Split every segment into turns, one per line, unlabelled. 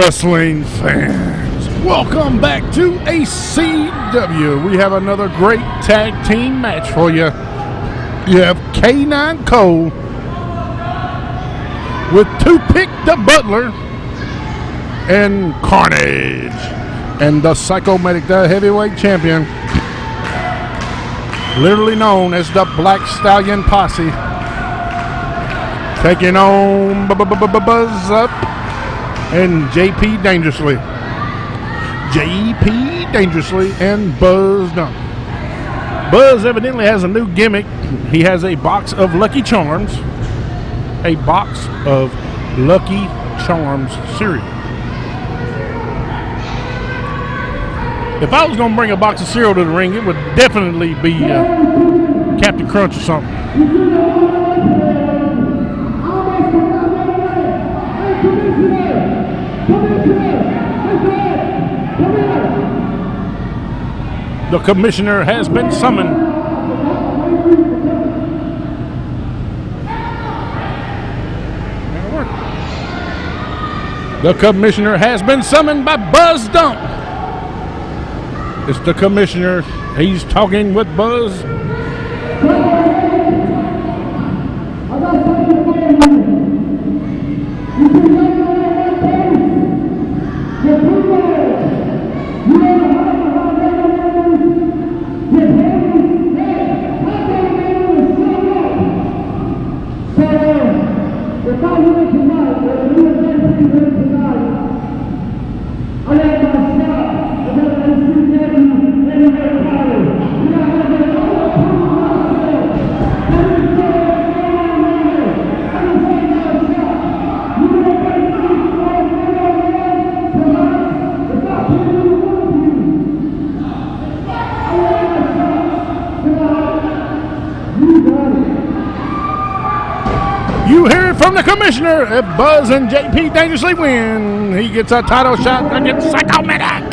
wrestling fans, welcome back to ACW. We have another great tag team match for you. You have K9 Cole with Toothpick the Butler and Carnage, and the Psycho Medic, the heavyweight champion, literally known as the Black Stallion Posse, taking on Buzz Up and JP Dangerously. JP Dangerously and Buzz Dump. Buzz evidently has a new gimmick. He has a box of Lucky Charms. A box of Lucky Charms cereal. If I was going to bring a box of cereal to the ring, it would definitely be Captain Crunch or something. The commissioner has been summoned. The commissioner has been summoned by Buzz Dump. It's the commissioner. He's talking with Buzz. You hear it from the commissioner. If Buzz and JP Dangerously win, he gets a title shot against Psycho Medic.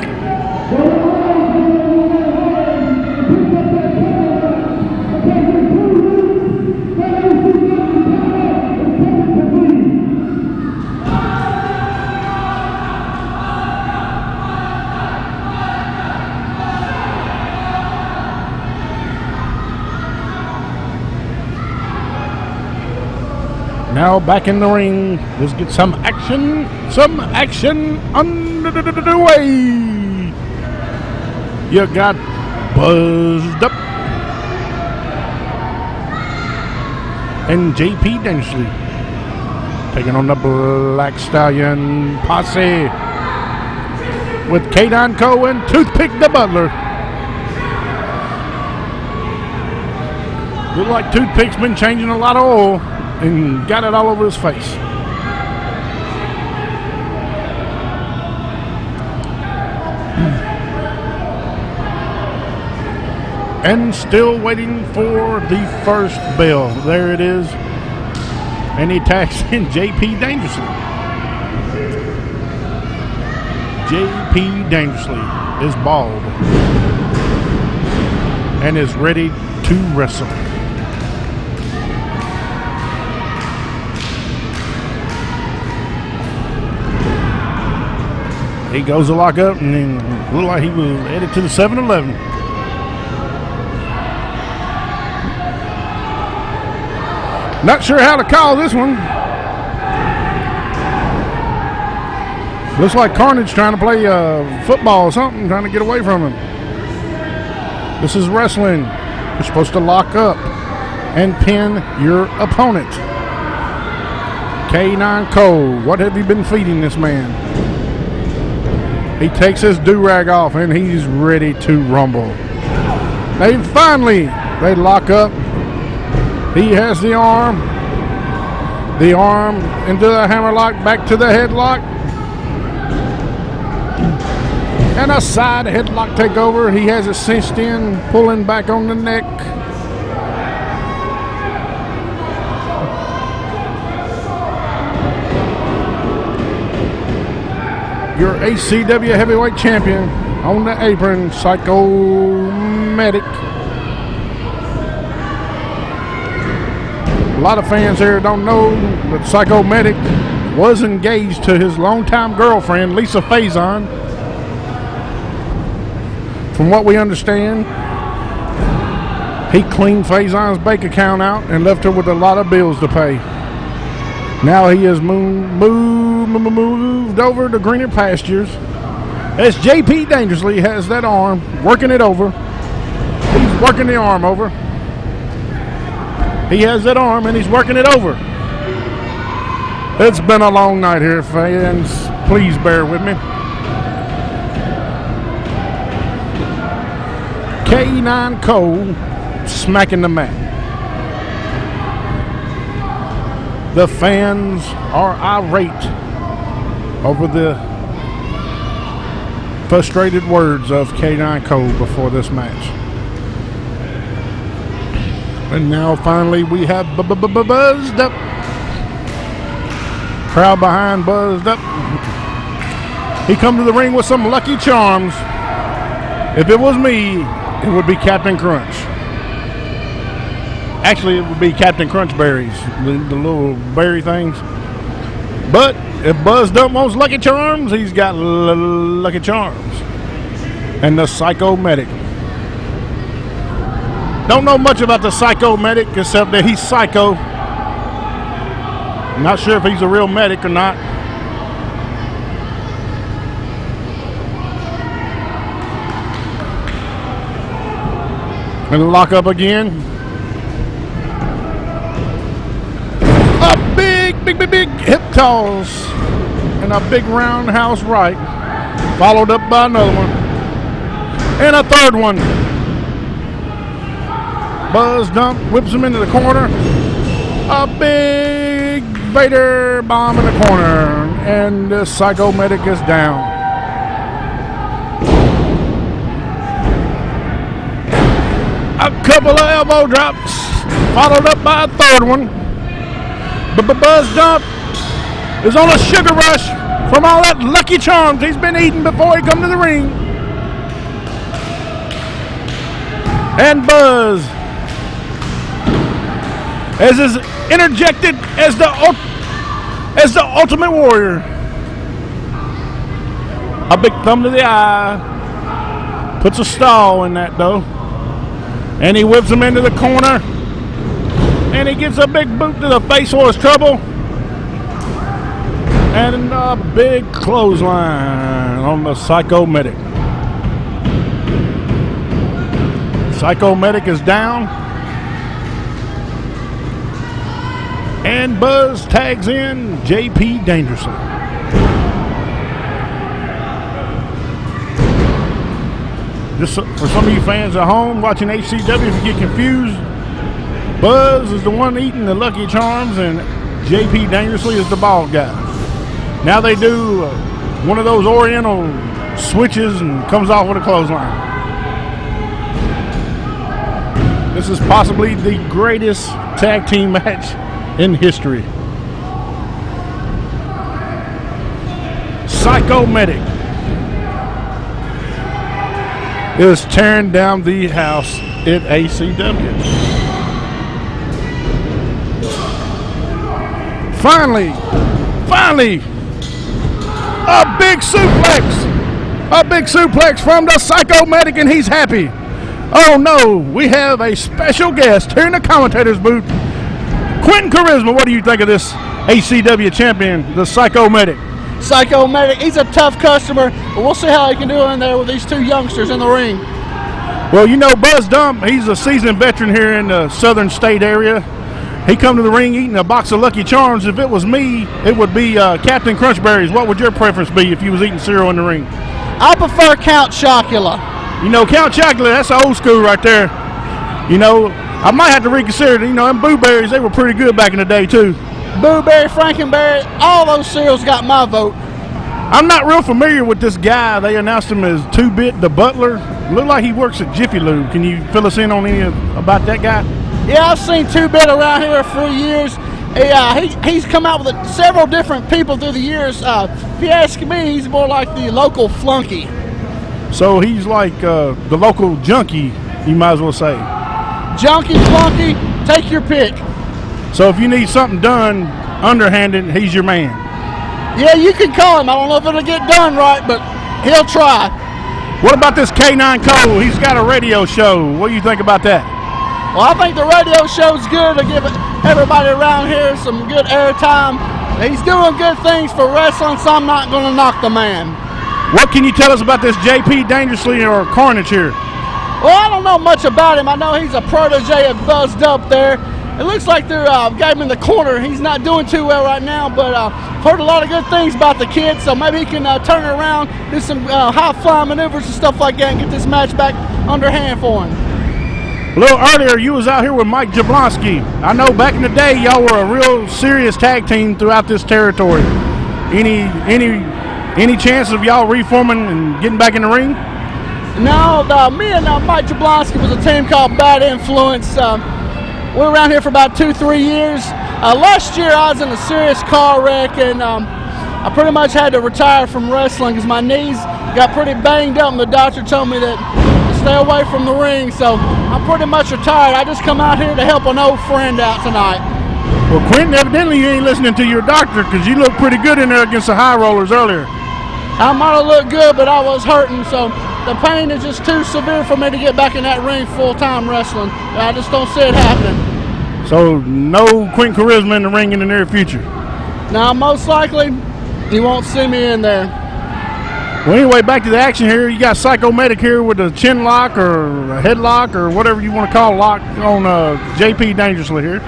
Now back in the ring. Let's get some action underway. You got Buzzed Up and JP Dangerously taking on the Black Stallion Posse with K9 Cole and Toothpick the Butler. Look like Toothpick's been changing a lot of oil and got it all over his face. And still waiting for the first bell. There it is. And he tags in JP Dangerously. JP Dangerously is bald and is ready to wrestle. He goes to lock up, and then looked like he was headed to the 7-Eleven. Not sure how to call this one. Looks like Carnage trying to play football or something, trying to get away from him. This is wrestling. You're supposed to lock up and pin your opponent. K9 Cole, what have you been feeding this man? He takes his do-rag off and he's ready to rumble. They lock up. He has the arm into the hammerlock, back to the headlock. And a side headlock takeover. He has it cinched in, pulling back on the neck. Your ACW heavyweight champion on the apron, Psycho Medic. A lot of fans here don't know that Psycho Medic was engaged to his longtime girlfriend, Lisa Faison. From what we understand, he cleaned Faison's bank account out and left her with a lot of bills to pay. Now he has moved over to greener pastures. As JP Dangerously has that arm, working it over. He's working the arm over. He has that arm and he's working it over. It's been a long night here, fans. Please bear with me. K9 Cole smacking the mat. The fans are irate over the frustrated words of K9 Cole before this match. And now finally we have buzzed up. Crowd behind buzzed up. He come to the ring with some Lucky Charms. If it was me, it would be Captain Crunch. Actually, it would be Captain Crunch berries, the little berry things. But if Buzz Dump wants Lucky Charms, he's got Lucky Charms. And the Psycho Medic. Don't know much about the Psycho Medic except that he's psycho. Not sure if he's a real medic or not. And lock up again. A big hip toss. And a big roundhouse right. Followed up by another one. And a third one. Buzz Dump whips him into the corner. A big Vader bomb in the corner. And the Psycho Medic is down. A couple of elbow drops, followed up by a third one. Buzz Dump is on a sugar rush from all that Lucky Charms he's been eating before he come to the ring. And Buzz is interjected as the Ultimate Warrior. A big thumb to the eye. Puts a stall in that though. And he whips him into the corner. And he gets a big boot to the face for his trouble. And a big clothesline on the Psycho Medic. Psycho Medic is down. And Buzz tags in JP Dangerously. Just for some of you fans at home watching HCW, if you get confused, Buzz is the one eating the Lucky Charms and JP Dangerously is the bald guy. Now they do one of those oriental switches and comes off with a clothesline. This is possibly the greatest tag team match in history. Psycho Medic is tearing down the house at ACW. Finally, a big suplex from the Psycho Medic, and he's happy. Oh no, we have a special guest here in the commentator's booth. Quentin Charisma, what do you think of this ACW champion, the Psycho Medic?
Psycho Medic, he's a tough customer, but we'll see how he can do in there with these two youngsters in the ring.
Well, you know, Buzz Dump, he's a seasoned veteran here in the southern state area. He come to the ring eating a box of Lucky Charms. If it was me, it would be Captain Crunchberries. What would your preference be if you was eating cereal in the ring?
I prefer Count Chocula.
You know, Count Chocula, that's old school right there. You know, I might have to reconsider. You know, them Boo Berries, they were pretty good back in the day, too.
Boo Berry, Frankenberry, all those cereals got my vote.
I'm not real familiar with this guy. They announced him as 2-Bit the Butler. Look like he works at Jiffy Lube. Can you fill us in on any about that guy?
Yeah, I've seen 2-Bit around here for years. He's come out with several different people through the years. If you ask me, he's more like the local flunky.
So he's like the local junkie, you might as well say.
Junkie, flunky, take your pick.
So if you need something done underhanded, he's your man.
Yeah, you can call him. I don't know if it'll get done right, but he'll try.
What about this K9 Cole? He's got a radio show. What do you think about that?
Well, I think the radio show's good to give everybody around here some good airtime. He's doing good things for wrestling, so I'm not going to knock the man.
What can you tell us about this JP Dangerously or Carnage here?
Well, I don't know much about him. I know he's a protege of Buzzed Up there. It looks like they're got him in the corner. He's not doing too well right now, but heard a lot of good things about the kid, so maybe he can turn it around, do some high-flying maneuvers and stuff like that, and get this match back underhand for him.
A little earlier, you was out here with Mike Jablonski. I know back in the day, y'all were a real serious tag team throughout this territory. Any chance of y'all reforming and getting back in the ring?
No, me and Mike Jablonski was a team called Bad Influence. We were around here for about 2-3 years. Last year, I was in a serious car wreck, and I pretty much had to retire from wrestling because my knees got pretty banged up, and the doctor told me that to stay away from the ring, so I'm pretty much retired. I just come out here to help an old friend out tonight.
Well, Quentin, evidently you ain't listening to your doctor because you looked pretty good in there against the high rollers earlier.
I might have looked good, but I was hurting, so the pain is just too severe for me to get back in that ring full-time wrestling. I just don't see it happening.
So no Quentin Charisma in the ring in the near future?
Now, most likely, you won't see me in there.
Well, anyway, back to the action here. You got Psycho Medic here with a chin lock or a headlock or whatever you want to call lock on JP Dangerously here.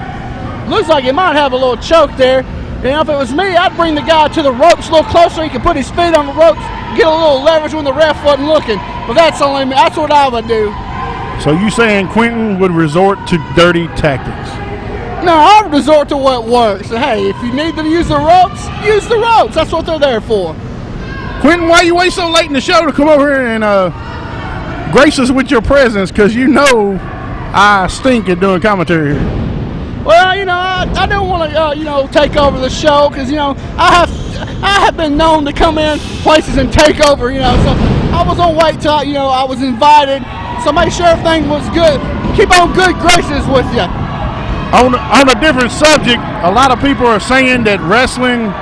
Looks like he might have a little choke there. You know, if it was me, I'd bring the guy to the ropes a little closer. He could put his feet on the ropes, get a little leverage when the ref wasn't looking. But that's only me. That's what I would do.
So you saying Quentin would resort to dirty tactics?
No, I would resort to what works. So, hey, if you need to use the ropes, use the ropes. That's what they're there for.
Quentin, why you wait so late in the show to come over here and grace us with your presence? Because you know I stink at doing commentary here.
Well, you know, I don't want to, take over the show because, I have been known to come in places and take over, so I was going to wait till, I was invited. So make sure everything was good. Keep on good graces with you.
On a different subject, a lot of people are saying that wrestling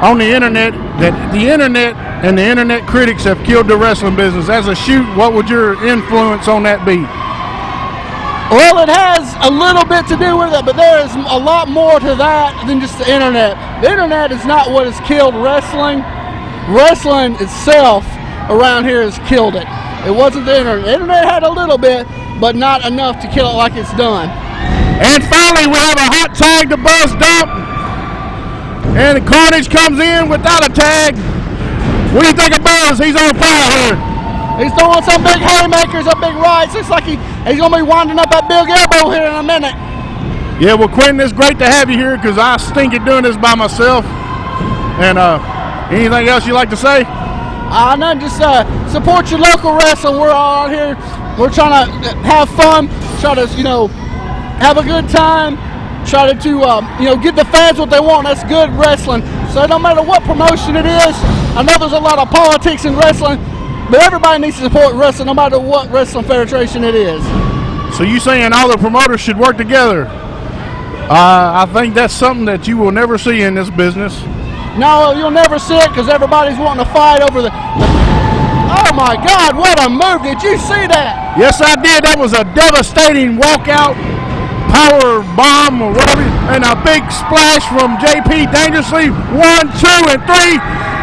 on the internet, that the internet and the internet critics have killed the wrestling business. As a shoot, what would your influence on that be?
Well, it has a little bit to do with it, but there is a lot more to that than just the internet. The internet is not what has killed wrestling. Wrestling itself around here has killed it. It wasn't the internet. The internet had a little bit, but not enough to kill it like it's done.
And finally, we have a hot tag to Buzzed Up. And Carnage comes in without a tag. What do you think of Buzz? He's on fire here.
He's throwing some big haymakers, up big rights. Looks like he's going to be winding up that big elbow here in a minute.
Yeah, well, Quentin, it's great to have you here because I stink at doing this by myself. And anything else you'd like to say?
No, just support your local wrestling. We're all out here. We're trying to have fun, try to, have a good time, try to give the fans what they want. That's good wrestling. So no matter what promotion it is, I know there's a lot of politics in wrestling, but everybody needs to support wrestling no matter what wrestling federation it is.
So you saying all the promoters should work together? I think that's something that you will never see in this business.
No, you'll never see it because everybody's wanting to fight over the... Oh my God, what a move. Did you see that?
Yes, I did. That was a devastating walkout, power bomb or whatever, and a big splash from JP Dangerously. 1, 2, and 3.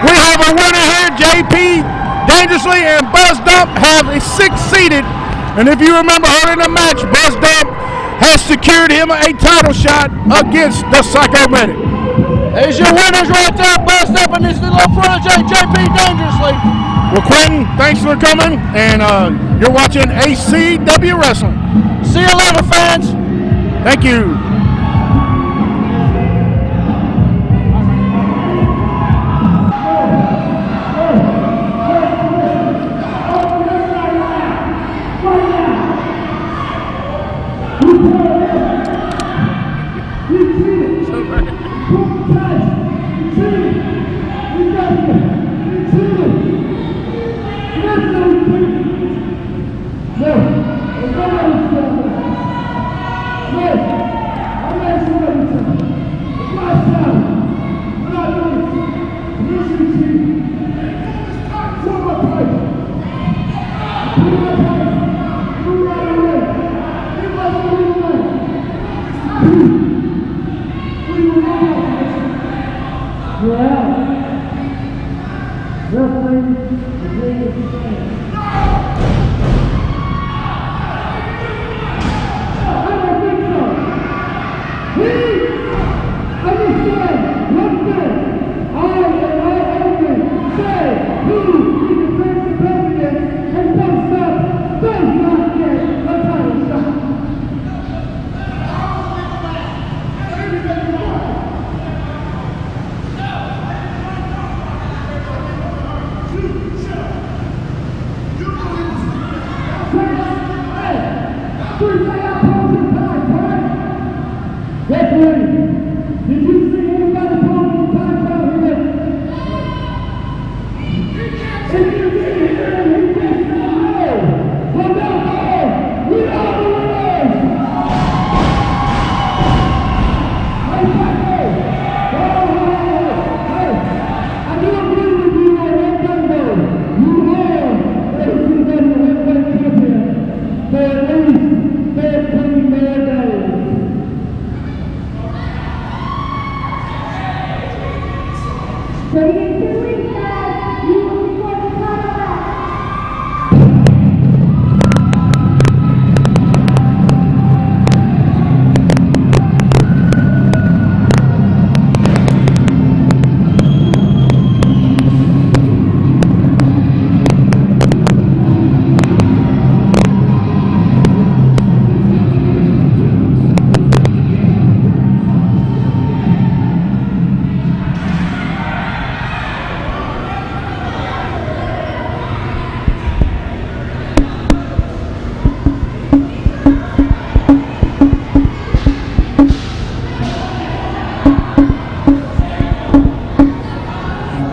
We have a winner here. JP Dangerously and Buzzed Up have a 6-seeded. And if you remember earlier in the match, Buzzed Up has secured him a title shot against the Psycho Medic.
There's your winners right there, Buzzed Up and his little protege, JP Dangerously.
Well, Quentin, thanks for coming, and you're watching ACW Wrestling.
See you later, fans.
Thank you.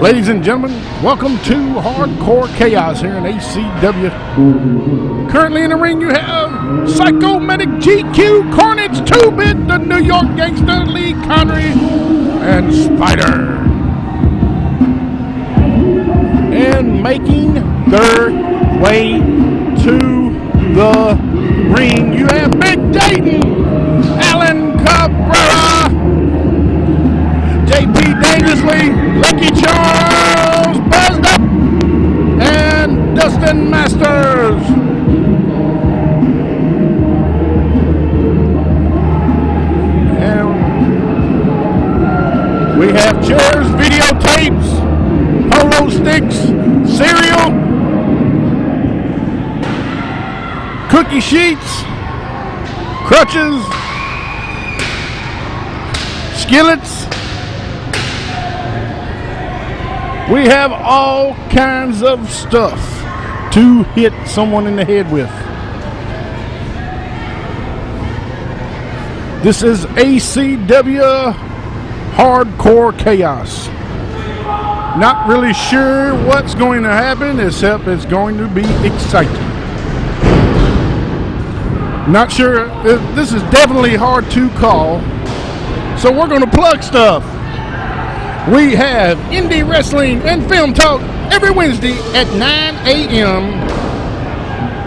Ladies and gentlemen, welcome to Hardcore Chaos here in ACW. Currently in the ring you have Psycho Medic GQ, Carnage 2-Bit, the New York Gangster, Lee Connery, and Spider. And making their way to the ring you have Big Dayton, Alan Cabrera, JP Dangerously, Lucky Charles, Buzzed Up, and Dustin Masters. And we have chairs, videotapes, polo sticks, cereal, cookie sheets, crutches, skillets. We have all kinds of stuff to hit someone in the head with. This is ACW Hardcore Chaos. Not really sure what's going to happen, except it's going to be exciting. Not sure. This is definitely hard to call. So we're going to plug stuff. We have indie wrestling and film talk every Wednesday at 9 a.m.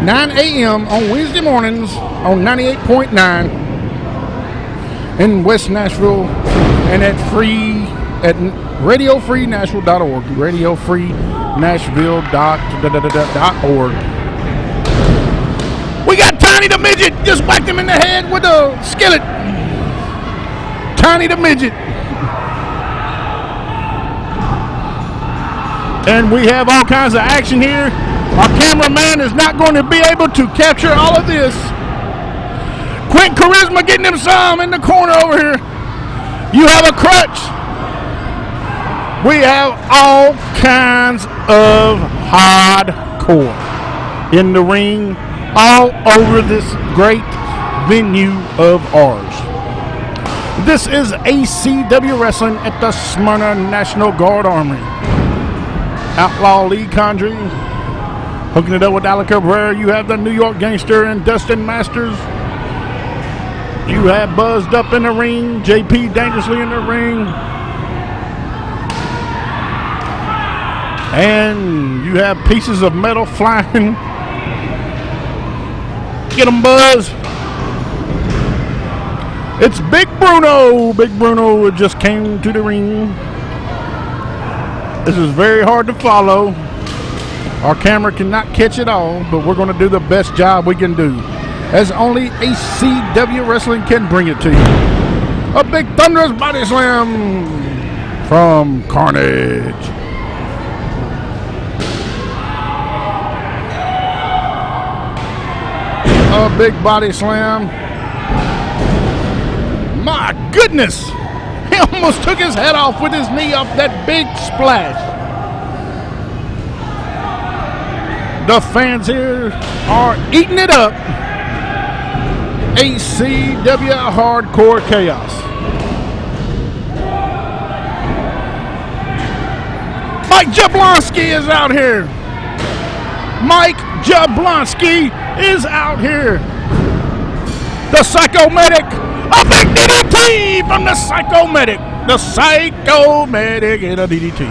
9 a.m. on Wednesday mornings on 98.9 in West Nashville and at radiofreenashville.org. Radiofreenashville.org. We got Tiny the Midget. Just whacked him in the head with a skillet. Tiny the Midget. And we have all kinds of action here. Our cameraman is not going to be able to capture all of this. Quick Charisma getting him some in the corner over here. You have a crutch. We have all kinds of hardcore in the ring all over this great venue of ours. This is ACW Wrestling at the Smyrna National Guard Armory. Outlaw Lee Condry hooking it up with Acw Cabrera. You have the New York Gangster and Dustin Masters. You have Buzzed Up in the ring, JP Dangerously in the ring. And you have pieces of metal flying. Get them, Buzz. It's Big Bruno. Big Bruno just came to the ring. This is very hard to follow. Our camera cannot catch it all, but we're going to do the best job we can do, as only ACW Wrestling can bring it to you. A big thunderous body slam from Carnage. A big body slam. My goodness! He almost took his head off with his knee off that big splash. The fans here are eating it up. ACW Hardcore Chaos. Mike Jablonski is out here. Mike Jablonski is out here. The Psycho Medic. A big DDT from the Psycho Medic. The Psycho Medic in a DDT.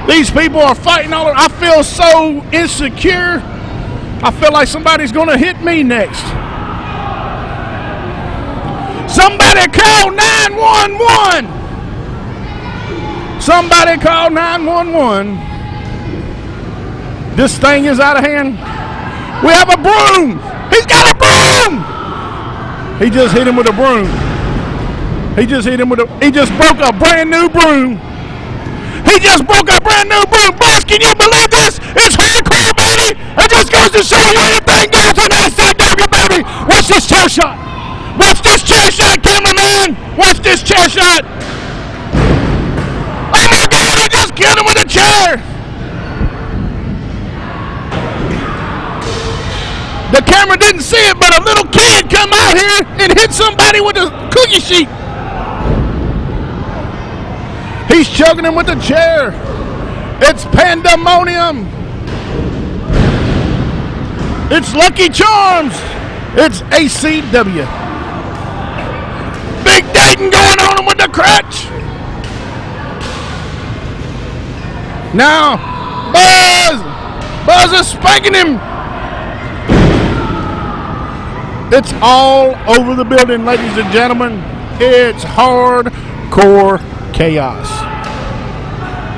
These people are fighting all over. I feel so insecure. I feel like somebody's going to hit me next. Somebody call 911. Somebody call 911. This thing is out of hand. We have a broom. He's got a broom. He just hit him with a broom. He just broke a brand new broom. He just broke a brand new broom. Boss, can you believe this? It's hardcore, baby. It just goes to show you anything goes on ACW, baby. Watch this chair shot. Watch this chair shot, cameraman. Watch this chair shot. Oh my God, I just killed him with a chair. The camera didn't see it, but a little kid come out here and hit somebody with a cookie sheet. He's chugging him with the chair. It's pandemonium. It's Lucky Charms. It's ACW. Big Dayton going on him with the crutch. Now, Buzz is spanking him. It's all over the building, ladies and gentlemen. It's hardcore chaos.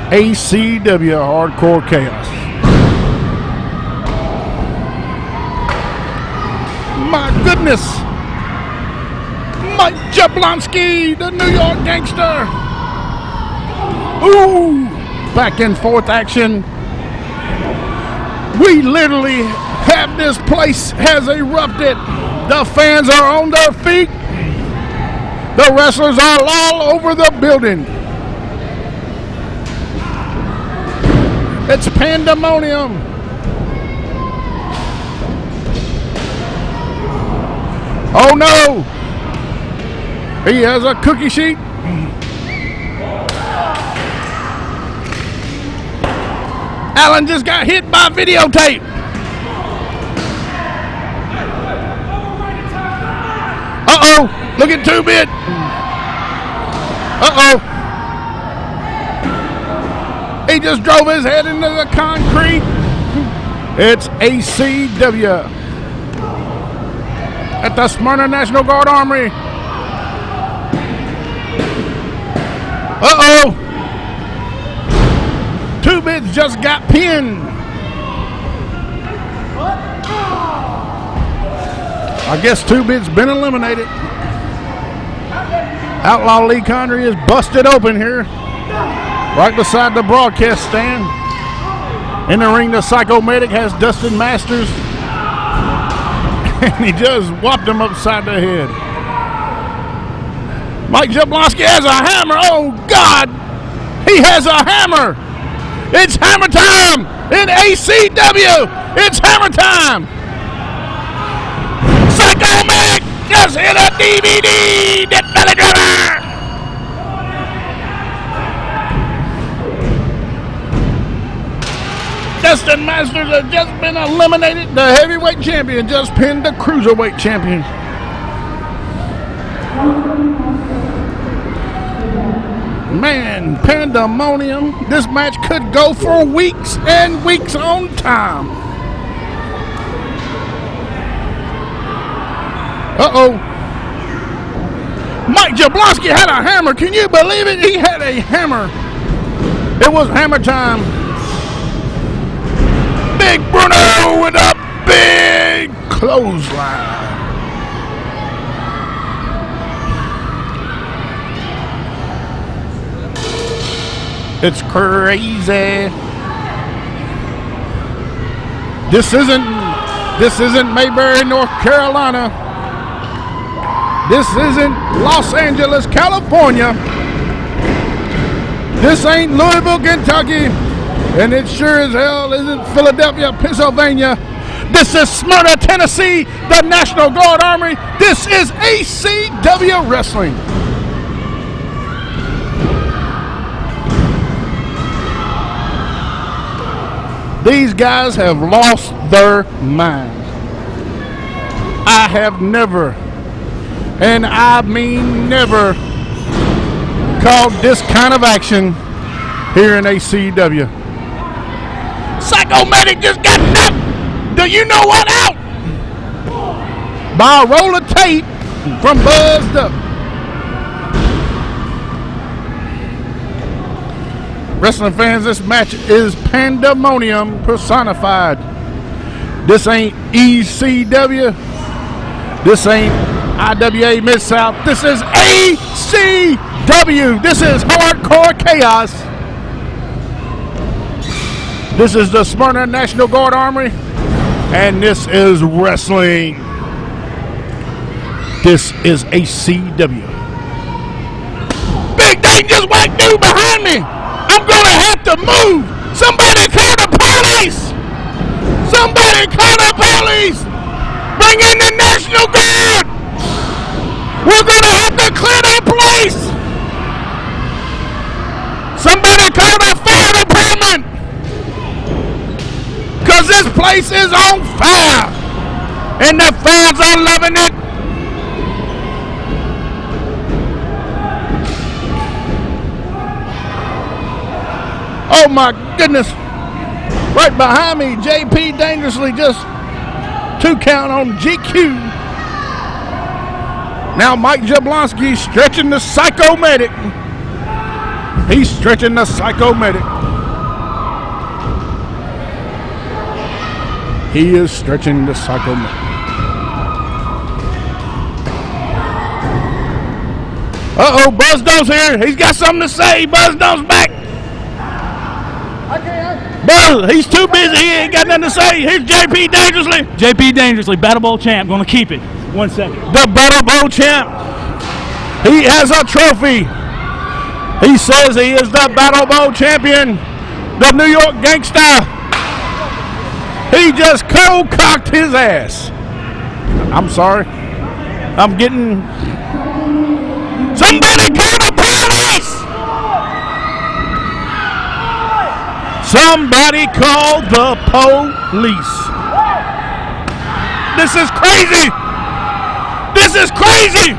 ACW Hardcore Chaos. My goodness. Mike Jablonski, the New York gangster. Ooh, back and forth action. We literally have this place has erupted. The fans are on their feet. The wrestlers are all over the building. It's pandemonium. Oh no! He has a cookie sheet. Alan just got hit by videotape. Uh-oh, look at 2-Bit. Uh-oh. He just drove his head into the concrete. It's ACW at the Smyrna National Guard Armory. Uh-oh. 2-Bit just got pinned. I guess 2-Bit's been eliminated. Outlaw Lee Connery is busted open here, right beside the broadcast stand. In the ring, the Psycho Medic has Dustin Masters, and he just whopped him upside the head. Mike Jablonski has a hammer. Oh, God! He has a hammer! It's hammer time in ACW! It's hammer time! Psycho Medic just hit a DVD! Dead Belly Driver! Dustin Masters has just been eliminated. The heavyweight champion just pinned the cruiserweight champion. Man, pandemonium. This match could go for weeks and weeks on time. Uh-oh. Mike Jablonski had a hammer. Can you believe it? He had a hammer. It was hammer time. Big Bruno with a big clothesline. It's crazy. This isn't Mayberry, North Carolina. This isn't Los Angeles, California. This ain't Louisville, Kentucky. And it sure as hell isn't Philadelphia, Pennsylvania. This is Smyrna, Tennessee, the National Guard Army. This is ACW Wrestling. These guys have lost their minds. I have never, and I mean never, called this kind of action here in ACW. Psycho Medic just got knocked. Do you know what out? By a roll of tape from Buzzed Up. Wrestling fans, this match is pandemonium personified. This ain't ECW. This ain't IWA Mid-South. This is ACW. This is hardcore chaos. This is the Smyrna National Guard Army. And this is wrestling. This is ACW. Big dangerous white dude behind me. I'm gonna have to move. Somebody call the police. Somebody call the police. Bring in the National Guard. We're gonna have to clear that place. Somebody call the fire department. Cause this place is on fire. And the fans are loving it. Oh my goodness. Right behind me, JP dangerously just 2 count on GQ. Now Mike Jablonski stretching the Psycho Medic. He's stretching the Psycho Medic. He is stretching the Psycho Medic. Uh-oh, Buzz Doe's here. He's got something to say. Buzz Doe's back. Buzz, he's too busy. He ain't got nothing to say. Here's JP Dangerously.
JP Dangerously, Battle Bowl champ. Gonna keep it. 1 second.
The Battle Bowl champ. He has a trophy. He says he is the Battle Bowl champion. The New York Gangsta. He just cold-cocked his ass. I'm sorry. I'm getting... Somebody call the police! Somebody call the police. This is crazy. This is crazy.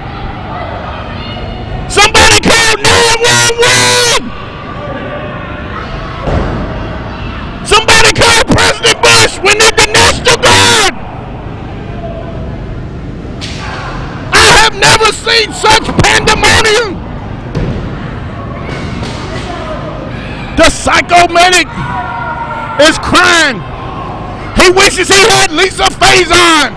Somebody call 911. Somebody call President Bush. We need the National Guard. I have never seen such pandemonium. The Psycho Medic is crying. He wishes he had Lisa Faison.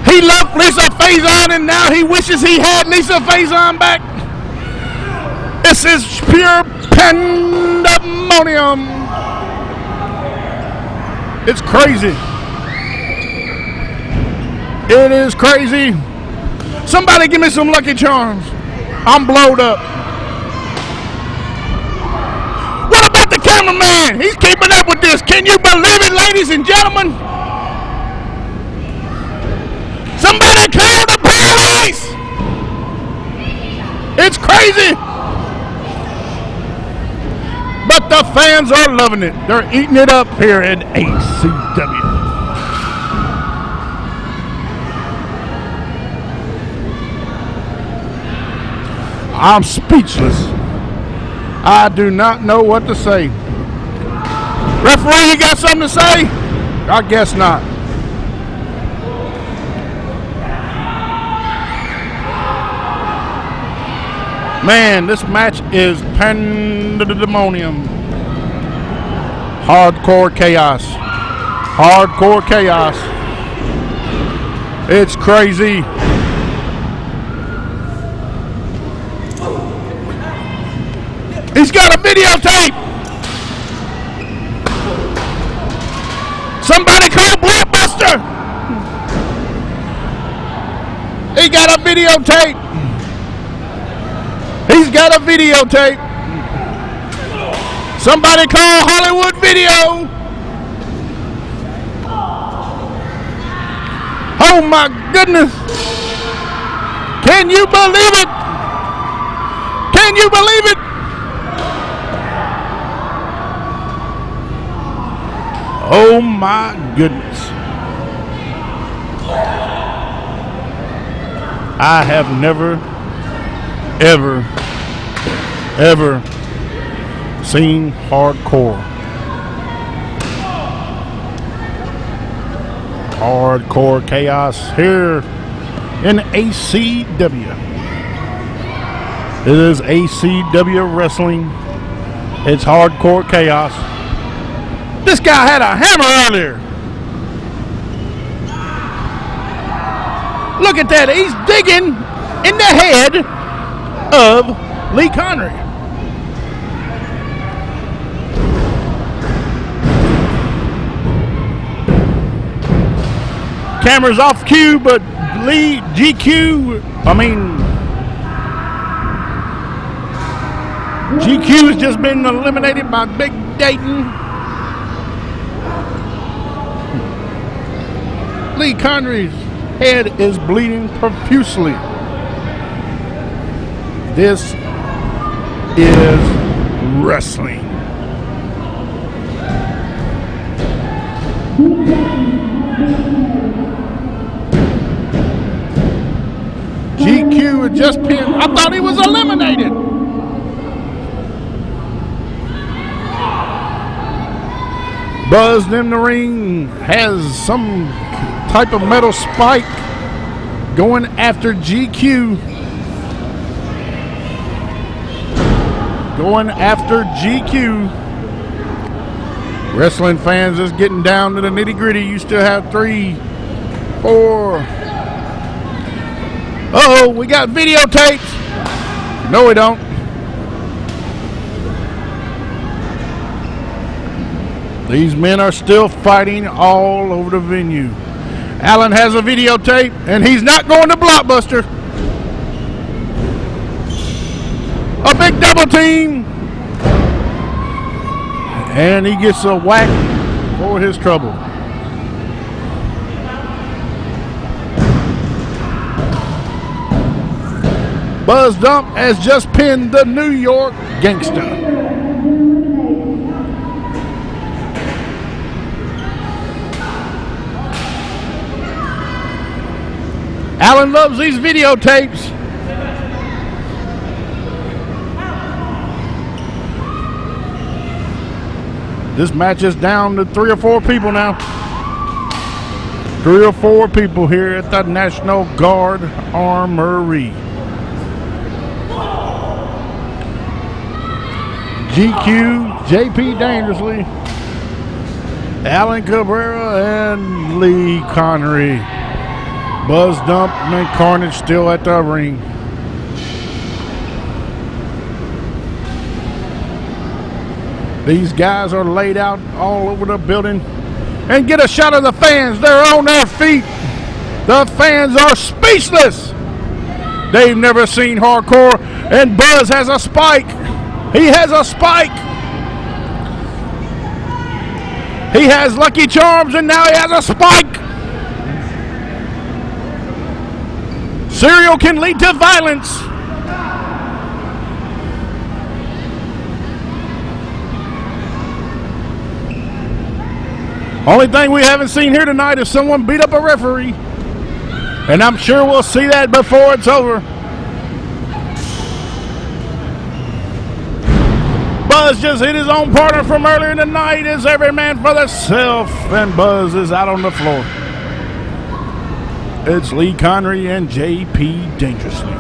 He left Lisa Faison and now he wishes he had Lisa Faison back. This is pure pandemonium. It's crazy. It is crazy. Somebody give me some Lucky Charms. I'm blowed up. What about the cameraman? He's keeping up with this. Can you believe it, ladies and gentlemen? Somebody call the police! It's crazy. But the fans are loving it. They're eating it up here at ACW. I'm speechless. I do not know what to say. Referee, you got something to say? I guess not. Man, this match is pandemonium. Hardcore chaos. Hardcore chaos. It's crazy. He's got a videotape. Somebody call Blockbuster. He got a videotape. He's got a videotape. Somebody call Hollywood Video. Oh my goodness. Can you believe it? Can you believe it? Oh my goodness. I have never, ever seen hardcore. Hardcore chaos here in ACW. It is ACW Wrestling. It's hardcore chaos. This guy had a hammer earlier. Look at that. He's digging in the head of Lee Connery. Camera's off cue, but Lee GQ has just been eliminated by Big Dayton. Lee Connery's head is bleeding profusely. This is wrestling. GQ had just pinned. I thought he was eliminated. Buzzed in the ring, has some type of metal spike going after GQ. Going after GQ. Wrestling fans is getting down to the nitty gritty. You still have 3, 4. Uh-oh, we got videotapes. No, we don't. These men are still fighting all over the venue. Allen has a videotape, and he's not going to Blockbuster. A big double team. And he gets a whack for his trouble. Buzz Dump has just pinned the New York Gangsta. Allen loves these videotapes. This match is down to 3 or 4 people now. 3 or 4 people here at the National Guard Armory. GQ, JP Dangerously, Allen Cabrera, and Lee Connery. Buzz Dump and Carnage still at the ring. These guys are laid out all over the building. And get a shot of the fans. They're on their feet. The fans are speechless. They've never seen hardcore. And Buzz has a spike. He has a spike. He has Lucky Charms, and now he has a spike. Cereal can lead to violence. Only thing we haven't seen here tonight is someone beat up a referee. And I'm sure we'll see that before it's over. Buzz just hit his own partner from earlier in the night. It's every man for themselves, and Buzz is out on the floor. It's Lee Connery and JP Dangerously.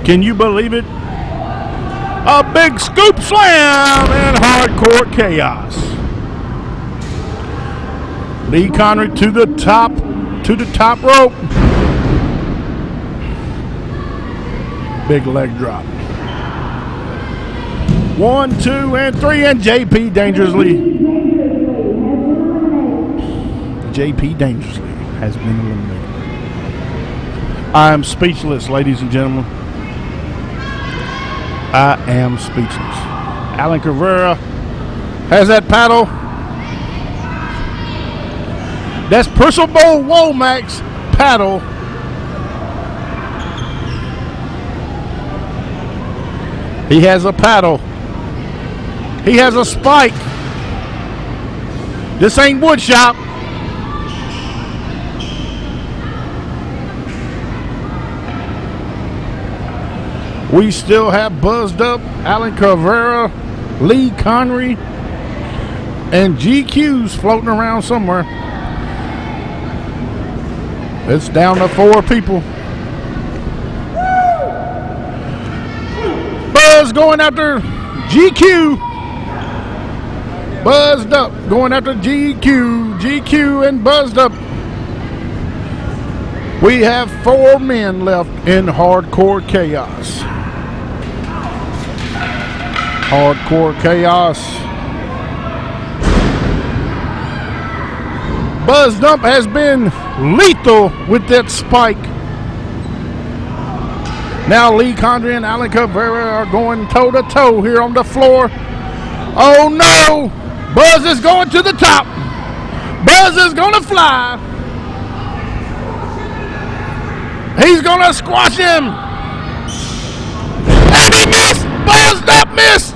Can you believe it? A big scoop slam and hardcore chaos. Lee Connery to the top rope. Big leg drop. 1, 2, and 3, and JP Dangerously. JP Dangerously has been eliminated. I am speechless, ladies and gentlemen. I am speechless. Alan Cabrera has that paddle. That's Percival Womack's paddle. He has a paddle. He has a spike. This ain't wood shop. We still have buzzed up Alan Cabrera, Lee Connery, and GQ's floating around somewhere. It's down to 4 people. Buzz going after GQ. Buzzed up going after GQ. GQ and buzzed up. We have 4 men left in hardcore chaos. Hardcore chaos. Buzz Dump has been lethal with that spike. Now Lee Connery and Alan Cabrera are going toe to toe here on the floor. Oh no! Buzz is going to the top. Buzz is going to fly. He's going to squash him. And he missed! Buzz Dump missed!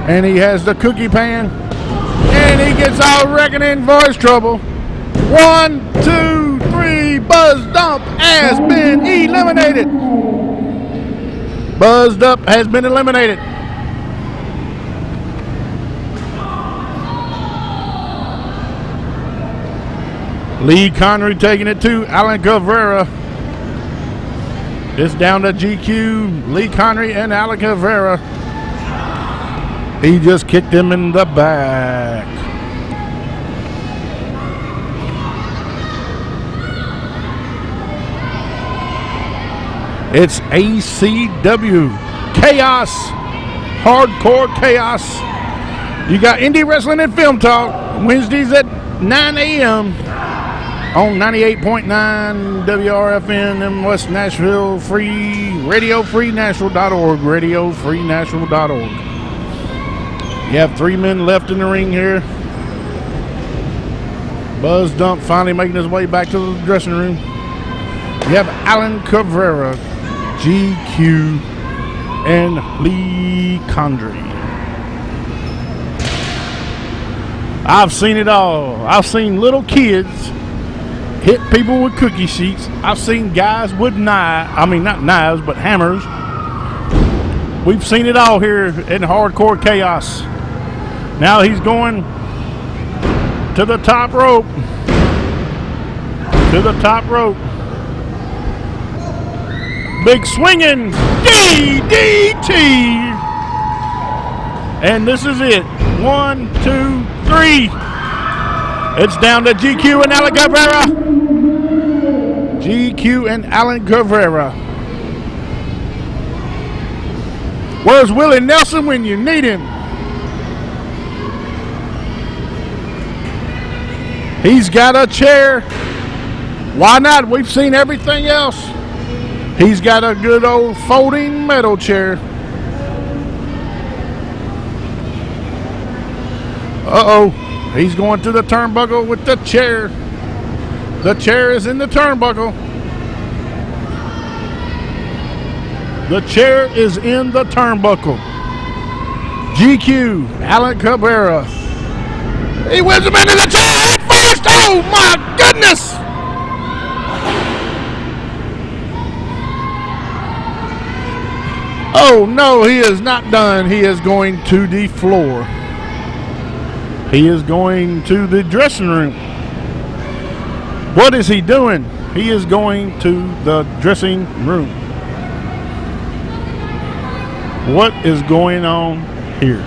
And he has the cookie pan. And he gets all reckoning voice trouble. 1, 2, 3. Buzz Dump has been eliminated. Buzz Dump has been eliminated. Lee Connery taking it to Alan Cabrera. It's down to GQ, Lee Connery, and Alan Cabrera. He just kicked him in the back. It's ACW Chaos, Hardcore Chaos. You got Indie Wrestling and Film Talk Wednesdays at 9 a.m. on 98.9 WRFN in West Nashville, RadioFreeNashville.org, RadioFreeNashville.org. You have 3 men left in the ring here. Buzz Dump finally making his way back to the dressing room. You have Alan Cabrera, GQ, and Lee Connery. I've seen it all. I've seen little kids hit people with cookie sheets. I've seen guys with knives. I mean, not knives, but hammers. We've seen it all here in Hardcore Chaos. Now he's going to the top rope. To the top rope. Big swinging DDT. And this is it. 1, 2, 3. It's down to GQ and Alan Cabrera. GQ and Alan Cabrera. Where's Willie Nelson when you need him? He's got a chair. Why not? We've seen everything else. He's got a good old folding metal chair. Uh-oh. He's going to the turnbuckle with the chair. The chair is in the turnbuckle. The chair is in the turnbuckle. GQ, Alan Cabrera. He whips him into the chair head first. Oh my goodness! Oh no, he is not done. He is going to the floor. He is going to the dressing room. What is he doing? He is going to the dressing room. What is going on here?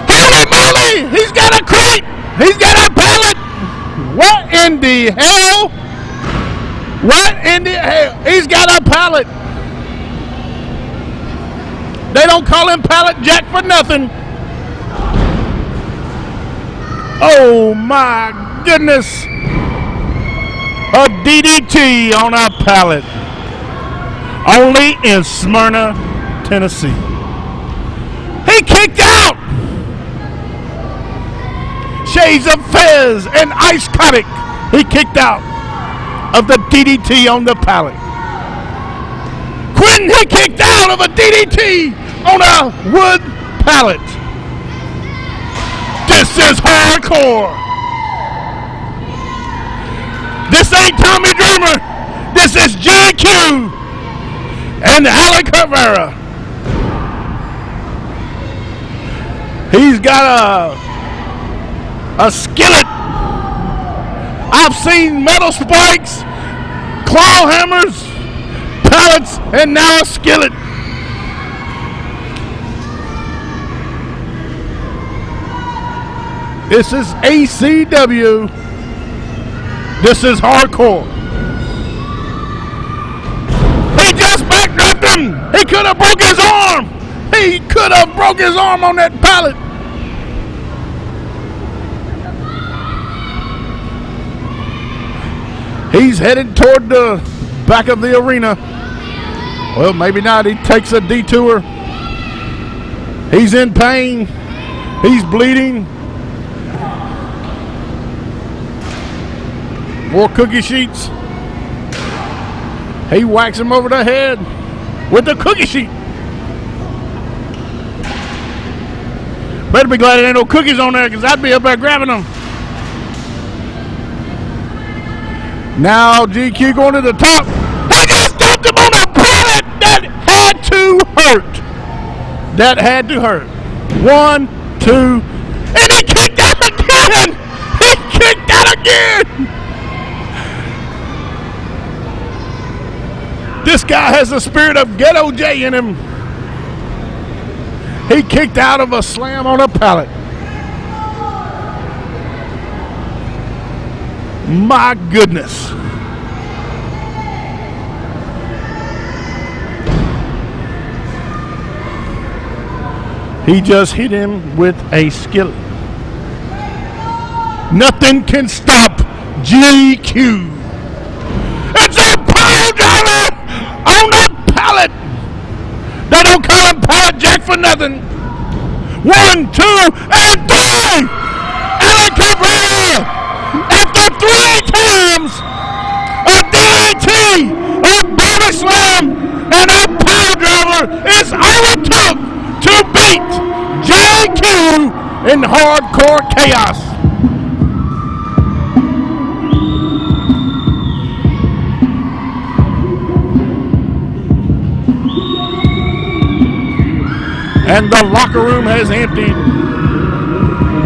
Holy moly! He's got a crate! He's got a pallet! What in the hell? What in the hell? He's got a pallet. They don't call him Pallet Jack for nothing. Oh my goodness. A DDT on a pallet. Only in Smyrna, Tennessee. He kicked out. Shades of Fez and Ice Kotic. He kicked out of the DDT on the pallet. Quentin, he kicked out of a DDT on a wood pallet. This is hardcore. This ain't Tommy Dreamer. This is Acw and Acw. He's got a skillet. I've seen metal spikes, claw hammers, pallets, and now a skillet. This is ACW. This is hardcore. He just backdropped him. He could have broke his arm. He could have broke his arm on that pallet. He's headed toward the back of the arena. Well, maybe not. He takes a detour. He's in pain. He's bleeding. More cookie sheets. He whacks him over the head with the cookie sheet. Better be glad there ain't no cookies on there, because I'd be up there grabbing them. Now GQ going to the top. He just dumped him on a pallet. That had to hurt. That had to hurt. 1, 2, and he kicked out again. He kicked out again. This guy has the spirit of Ghetto J in him. He kicked out of a slam on a pallet. My goodness. He just hit him with a skillet. Nothing can stop GQ. It's a pile driver on the pallet. They don't call him Pallet Jack for nothing. 1, 2, and 3. Acw after 3 times a DDT, a body slam, and a pile driver is all it took to beat JQ in hardcore chaos. And the locker room has emptied.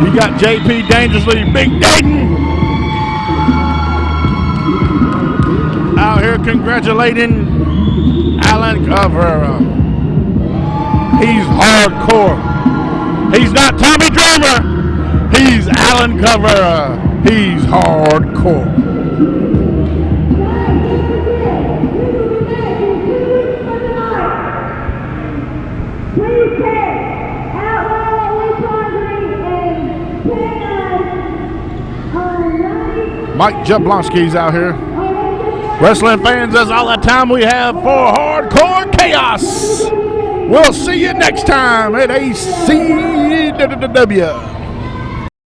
You got JP Dangerously, Big Dayton out here congratulating Alan Cabrera. He's hardcore. He's not Tommy Dreamer. He's Alan Cabrera. He's hardcore. Mike Jablonski's out here. Wrestling fans, that's all the time we have for Hardcore Chaos. We'll see you next time at ACW.